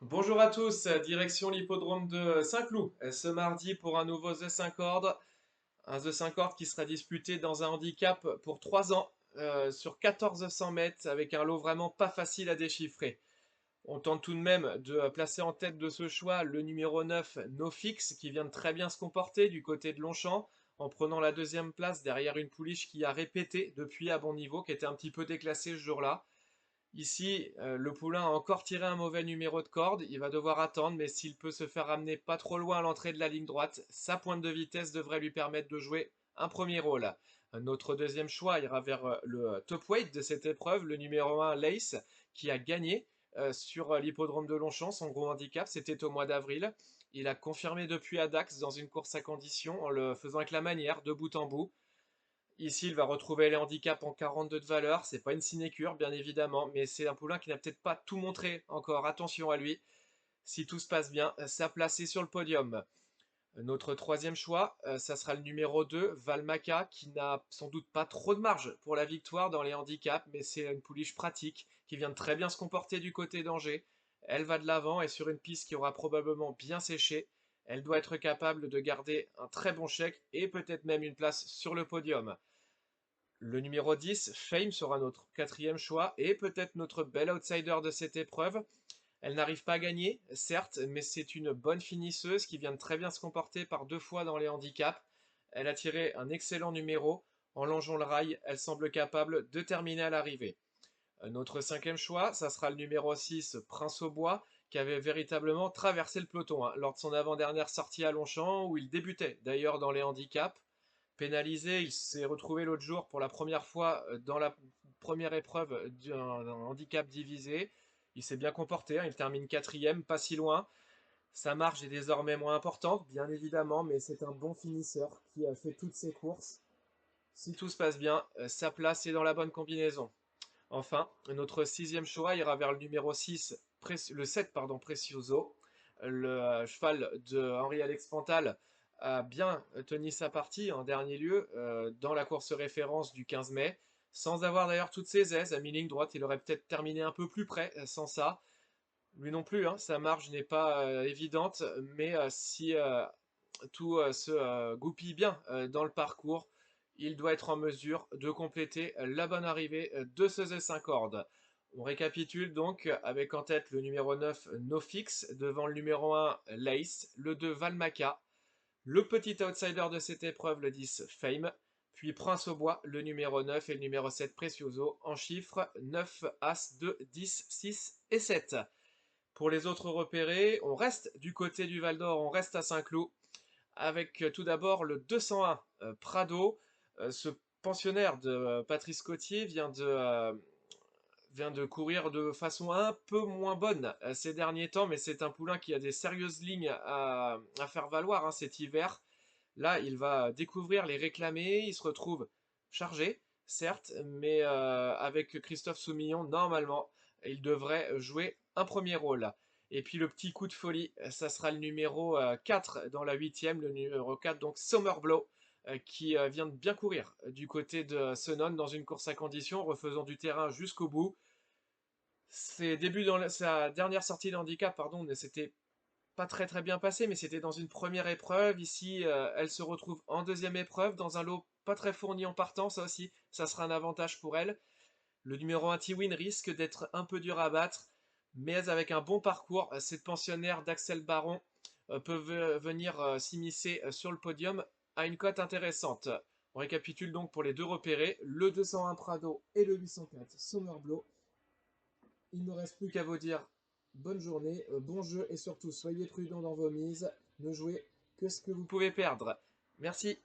Bonjour à tous, direction l'hippodrome de Saint-Cloud, ce mardi pour un nouveau The 5 Ordre, un The 5 Ordre qui sera disputé dans un handicap pour 3 ans sur 1400 mètres avec un lot vraiment pas facile à déchiffrer. On tente tout de même de placer en tête de ce choix le numéro 9, NoFix, qui vient de très bien se comporter du côté de Longchamp, en prenant la deuxième place derrière une pouliche qui a répété depuis à bon niveau, qui était un petit peu déclassée ce jour-là. Ici, le poulain a encore tiré un mauvais numéro de corde, il va devoir attendre, mais s'il peut se faire ramener pas trop loin à l'entrée de la ligne droite, sa pointe de vitesse devrait lui permettre de jouer un premier rôle. Notre deuxième choix ira vers le top weight de cette épreuve, le numéro 1 Lace, qui a gagné sur l'hippodrome de Longchamp, son gros handicap, c'était au mois d'avril. Il a confirmé depuis à Dax dans une course à condition en le faisant avec la manière, de bout en bout. Ici, il va retrouver les handicaps en 42 de valeur. C'est pas une sinécure, bien évidemment, mais c'est un poulain qui n'a peut-être pas tout montré encore. Attention à lui. Si tout se passe bien, sa place est sur le podium. Notre troisième choix, ça sera le numéro 2, Valmaca, qui n'a sans doute pas trop de marge pour la victoire dans les handicaps, mais c'est une pouliche pratique qui vient de très bien se comporter du côté d'Angers. Elle va de l'avant et sur une piste qui aura probablement bien séché, elle doit être capable de garder un très bon chèque et peut-être même une place sur le podium. Le numéro 10, Fame, sera notre quatrième choix et peut-être notre bel outsider de cette épreuve. Elle n'arrive pas à gagner, certes, mais c'est une bonne finisseuse qui vient de très bien se comporter par deux fois dans les handicaps. Elle a tiré un excellent numéro. En longeant le rail, elle semble capable de terminer à l'arrivée. Notre cinquième choix, ça sera le numéro 6, Prince au Bois, qui avait véritablement traversé le peloton lors de son avant-dernière sortie à Longchamp, où il débutait d'ailleurs dans les handicaps. Pénalisé, il s'est retrouvé l'autre jour pour la première fois dans la première épreuve d'un handicap divisé. Il s'est bien comporté, il termine quatrième, pas si loin. Sa marge est désormais moins importante, bien évidemment, mais c'est un bon finisseur qui a fait toutes ses courses. Si tout se passe bien, sa place est dans la bonne combinaison. Enfin, notre sixième choix ira vers le numéro 6, le 7, pardon, Precioso. Le cheval de Henri-Alex Pantal a bien tenu sa partie en dernier lieu dans la course référence du 15 mai, sans avoir d'ailleurs toutes ses aises à mi-ligne droite. Il aurait peut-être terminé un peu plus près sans ça. Lui non plus, hein, sa marge n'est pas évidente, mais si tout se goupille bien dans le parcours, il doit être en mesure de compléter la bonne arrivée de ce Z5 Cordes. On récapitule donc avec en tête le numéro 9 NoFix, devant le numéro 1 Lace, le 2 Valmaca, le petit outsider de cette épreuve le 10 Fame, puis Prince au Bois, le numéro 9 et le numéro 7 Precioso en chiffres 9, As, 2, 10, 6 et 7. Pour les autres repérés, on reste du côté du Val d'Or, on reste à Saint-Cloud avec tout d'abord le 201 Prado. Ce pensionnaire de Patrice Cotier vient de courir de façon un peu moins bonne ces derniers temps, mais c'est un poulain qui a des sérieuses lignes à faire valoir cet hiver. Là, il va découvrir les réclamés, il se retrouve chargé, certes, mais avec Christophe Soumillon, normalement, il devrait jouer un premier rôle. Et puis le petit coup de folie, ça sera le numéro 4 dans la huitième, le numéro 4, donc Summerblow, qui vient de bien courir du côté de Senon dans une course à condition, refaisant du terrain jusqu'au bout. Sa dernière sortie de handicap, pardon, ne s'était pas très bien passé, mais c'était dans une première épreuve. Ici, elle se retrouve en deuxième épreuve dans un lot pas très fourni en partant. Ça aussi, ça sera un avantage pour elle. Le numéro 1 T-Win risque d'être un peu dur à battre, mais avec un bon parcours, cette pensionnaire d'Axel Baron peut venir s'immiscer sur le podium à une cote intéressante. On récapitule donc pour les deux repérés, le 201 Prado et le 804 Summerblow. Il ne me reste plus qu'à vous dire bonne journée, bon jeu et surtout soyez prudents dans vos mises. Ne jouez que ce que vous pouvez perdre. Merci.